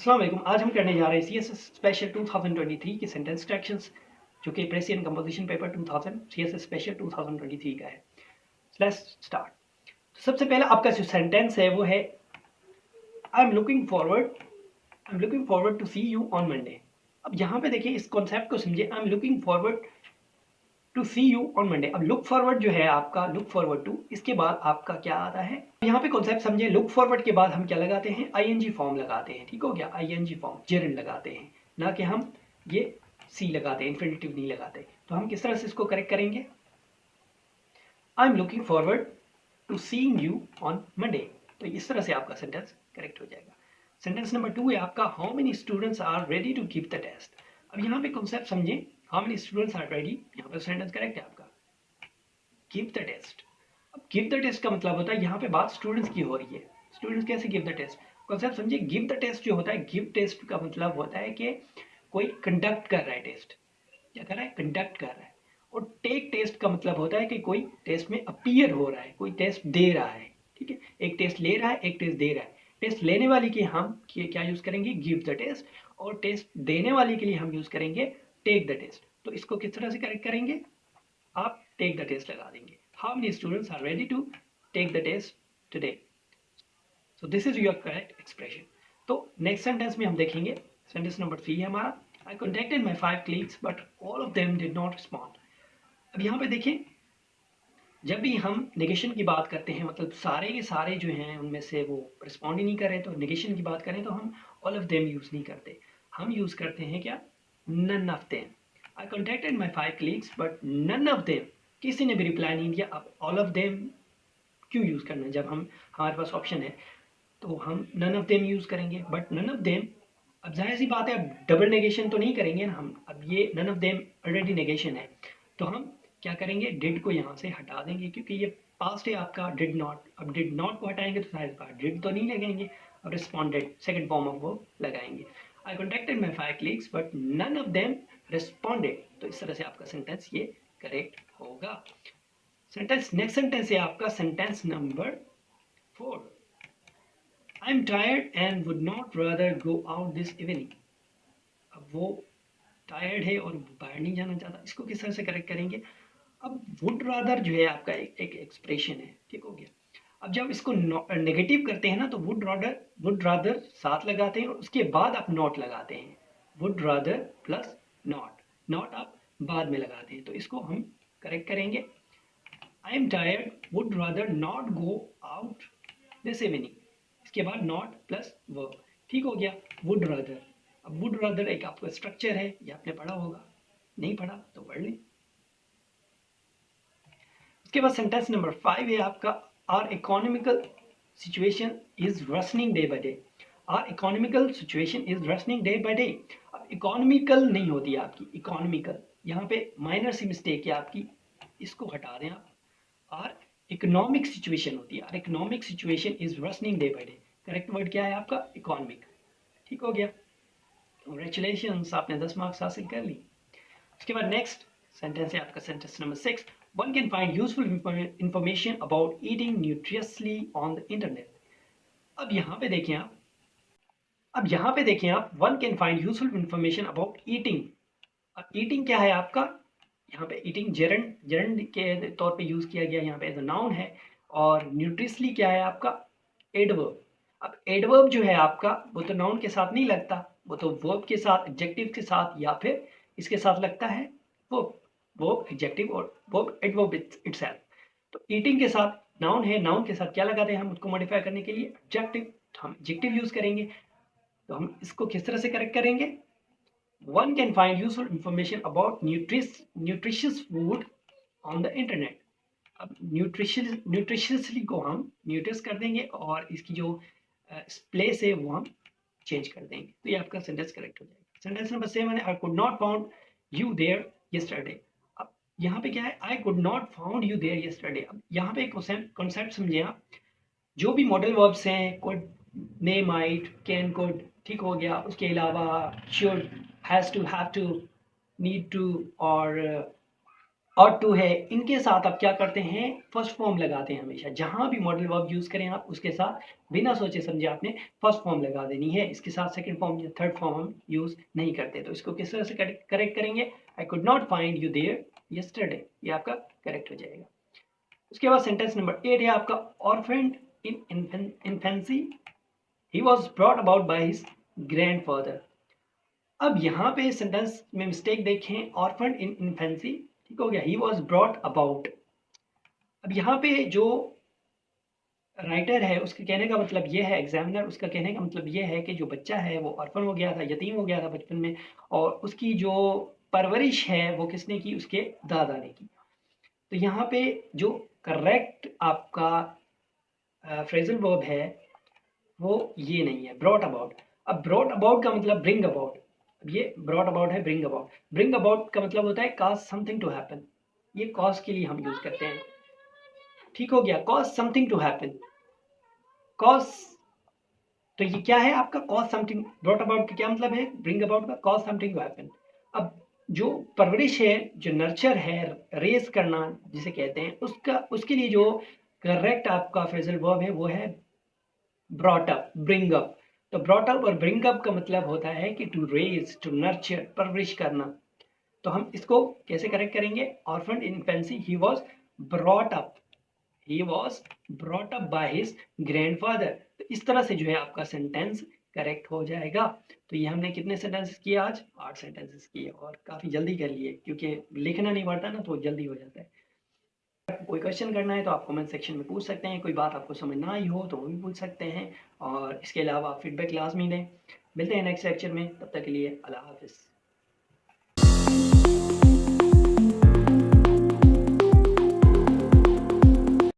अस्सलाम वालेकुम। आज हम करने जा रहे हैं सीएसएस स्पेशल 2023 के सेंटेंस करेक्शंस, जो कि प्रेसियन कंपोजिशन पेपर 2000 सीएसएस स्पेशल 2023 का है। Let's start. तो सबसे पहला आपका जो सेंटेंस है वो है I am looking forward to see you on Monday. अब यहाँ पे देखिए, इस कॉन्सेप्ट को समझिए। I am looking forward to see you on Monday. अब लुक फॉरवर्ड जो है आपका, लुक फॉरवर्ड टू, इसके बाद आपका क्या आता है यहाँ पे कॉन्सेप्ट समझे। लुक फॉरवर्ड के बाद हम क्या लगाते हैं, आईएनजी फॉर्म लगाते हैं। ठीक हो गया, आईएनजी फॉर्म जेरंड लगाते हैं, ना कि हम ये सी लगाते हैं, इन्फिनिटिव नहीं लगाते। तो हम किस तरह से इसको करेक्ट करेंगे, I am looking forward to seeing you on Monday. तो इस तरह से आपका सेंटेंस करेक्ट हो जाएगा। सेंटेंस नंबर 2 है आपका how many students are ready to give the test. अब यहाँ पे कॉन्सेप्ट समझे, how many students are ready, यहाँ पे सेंटेंस करेक्ट है आपका गिव द टेस्ट। अब गिव द टेस्ट का मतलब होता है यहाँ पे बात स्टूडेंट्स की हो रही है। स्टूडेंट्स कैसे गिव द टेस्ट, कॉन्सेप्ट समझिए। गिव द टेस्ट जो होता है, गिव टेस्ट का मतलब होता है कि कोई कंडक्ट कर रहा है टेस्ट। क्या कर रहा है, कंडक्ट कर रहा है। और टेक टेस्ट का मतलब होता है कि कोई टेस्ट में अपीयर हो रहा है, कोई टेस्ट दे रहा है। ठीक है, एक टेस्ट ले रहा है, एक टेस्ट दे रहा है। टेस्ट लेने वाले की हम क्या यूज करेंगे, गिव द टेस्ट, और टेस्ट देने वाले के लिए हम यूज करेंगे टेक द टेस्ट। तो इसको किस तरह से करेक्ट करेंगे, आप टेक द टेस्ट लगा देंगे। How many students are ready to take the test today. So this is your correct expression. तो नेक्स्ट सेंटेंस में हम देखेंगे, सेंटेंस नंबर 3 है हमारा, I contacted my 5 colleagues but all of them did not respond. अब यहाँ पे देखिए, जब भी हम नेगेशन की बात करते हैं, मतलब सारे के सारे जो हैं उनमें से वो रिस्पॉन्ड ही नहीं कर रहे, तो नेगेशन की बात करें तो हम ऑल ऑफ देम यूज नहीं करते, हम यूज करते हैं क्या, none of them. I contacted my 5 colleagues but none of them, किसी ने भी रिप्लाई नहीं दिया। अब ऑल ऑफ देम क्यों यूज करना है, जब हम हमारे पास ऑप्शन है तो हम नन ऑफ देम यूज करेंगे, बट नन ऑफ देम। अब जाहिर सी बात है, अब डबल नेगेशन तो नहीं करेंगे ना हम। अब ये none of them already negation है, तो हम क्या करेंगे, डिड को यहाँ से हटा देंगे, क्योंकि ये पास्ट है आपका डिड नॉट। अब डिड नॉट को हटाएंगे तो साइड बार डिड तो नहीं लगेंगे, अब रिस्पॉन्डेड सेकंड फॉर्म ऑफ वो लगाएंगे। I contacted my 5 colleagues but none of them responded. तो इस तरह से आपका सेंटेंस ये करेक्ट होगा। सेंटेंस नेक्स्ट सेंटेंस है आपका sentence number 4, I am tired and would not rather go out this evening. अब वो टायर्ड है और बाहर नहीं जाना चाहता, इसको किस तरह से करेक्ट करेंगे। अब वुड रादर जो है आपका एक एक्सप्रेशन है, ठीक हो गया। अब जब इसको नेगेटिव करते हैं ना, तो वुड रादर साथ लगाते हैं और उसके बाद आप नॉट लगाते हैं। Would rather plus not, not आप बाद में लगाते हैं। तो इसको हम करेक्ट करेंगे, I am tired would rather not go out this evening, इसके बाद नॉट प्लस वर्ब। ठीक हो गया, वुड रादर। अब वुड रादर एक आपका स्ट्रक्चर है, ये आपने पढ़ा होगा, नहीं पढ़ा तो पढ़ लें। उसके बाद सेंटेंस नंबर 5 है आपका, our economical situation is worsening day by day. Our economical situation is worsening day by day. अब इकोनॉमिकल नहीं होती है आपकी, इकोनॉमिकल यहाँ पे माइनर सी मिस्टेक है आपकी, इसको हटा दें आप। आर इकोनॉमिक सिचुएशन होती है, our economic situation is worsening day by day. Correct word क्या है आपका, इकोनॉमिक। ठीक हो गया, कांग्रेचुलेशंस, आपने 10 मार्क्स हासिल कर ली। उसके बाद नेक्स्ट सेंटेंस है आपका sentence number 6, one can find useful information about eating nutritiously on the internet. अब यहाँ पे देखें आप, one can find useful information about eating. अब ईटिंग क्या है आपका, यहाँ पे ईटिंग जेरंड के तौर पे यूज किया गया, यहाँ पे एज अ नाउन है। और न्यूट्रियसली क्या है आपका, एडवर्ब। अब एडवर्ब जो है आपका, वो तो नाउन के साथ नहीं लगता, वो तो वर्ब के साथ, एडजेक्टिव के साथ, या फिर इसके साथ लगता है वर्ब एडजेक्टिव और वर्ब एडवर्ब इटसेल्फ। तो ईटिंग के साथ नाउन है, नाउन के साथ क्या लगाते हैं हम उसको मॉडिफाई करने के लिए, एडजेक्टिव। तो हम एडजेक्टिव यूज करेंगे। तो हम इसको किस तरह से करेक्ट करेंगे, one can find useful information about nutritious food on the internet. अब न्यूट्रिशियसली को हम न्यूट्रिस कर देंगे, और इसकी जो प्लेस है वो हम चेंज कर देंगे। तो ये आपका सेंटेंस करेक्ट हो जाएगा। सेंटेंस नंबर 7 है, I could not found you there yesterday. अब यहाँ पे क्या है, I could not found you there yesterday. अब यहाँ पे कॉन्सेप्ट समझे आप, जो भी मॉडल वर्ब्स हैं, could, may, might, can, could, ठीक हो गया। उसके अलावा should, has to, have to, need to, और और टू है, इनके साथ आप क्या करते हैं, फर्स्ट फॉर्म लगाते हैं हमेशा। जहां भी मॉडल वर्ब यूज करें आप, उसके साथ बिना सोचे समझे आपने फर्स्ट फॉर्म लगा देनी है। इसके साथ सेकंड फॉर्म या थर्ड फॉर्म हम यूज नहीं करते। तो इसको किस तरह से करेक्ट करेंगे, I could not find you there yesterday, ये आपका करेक्ट हो जाएगा। उसके बाद सेंटेंस नंबर 8 है आपका, orphaned in infancy he was brought about by his grandfather. अब यहाँ पे सेंटेंस में मिस्टेक देखें, ऑर्फन इन इन्फेंसी, ठीक हो गया, ही वॉज ब्रॉट अबाउट। अब यहाँ पे जो राइटर है उसके कहने का मतलब ये है, एग्जामिनर उसका कहने का मतलब ये है कि जो बच्चा है वो ऑर्फन हो गया था, यतीम हो गया था बचपन में, और उसकी जो परवरिश है वो किसने की, उसके दादा ने की। तो यहाँ पे जो करेक्ट आपका फ्रेजल वर्ब है वो ये नहीं है, ब्रॉट अबाउट। अब ब्रॉट अबाउट का मतलब ब्रिंग अबाउट। अब ये ब्रॉट अबाउट है, ब्रिंग अबाउट। ब्रिंग अबाउट का मतलब होता है कॉज समथिंग टू हैपन, ये कॉज के लिए हम यूज करते हैं, ठीक हो गया, cause something to happen, cause. तो ये क्या है आपका, कॉज समथिंग। ब्रॉट अबाउट का क्या मतलब है, ब्रिंग अबाउट का कॉज समथिंग टू हैपन। अब जो परवरिश है, जो नर्चर है, रेस करना जिसे कहते हैं, उसका उसके लिए जो करेक्ट आपका फ्रेजल वर्ब है वो है ब्रॉट अप, ब्रिंग अप। तो ब्रॉट अप और ब्रिंग अप का मतलब होता है कि टू रेज, टू नर्चर, परवरिश करना। तो हम इसको कैसे करेक्ट करेंगे, orphan in infancy he was brought up, he was brought up by his grandfather. तो इस तरह से जो है आपका सेंटेंस करेक्ट हो जाएगा। तो ये हमने कितने सेंटेंसेस किए आज, 8 सेंटेंसेस किए, और काफी जल्दी कर लिए क्योंकि लिखना नहीं पड़ता ना, तो जल्दी हो जाता है। कोई क्वेश्चन करना है तो आप कमेंट सेक्शन में पूछ सकते हैं, कोई बात आपको समझ ना आई हो तो वो भी पूछ सकते हैं, और इसके अलावा फीडबैक लाजमी दें। मिलते हैं नेक्स्ट लेक्चर में, तब तक के लिए अल्लाह हाफिज़।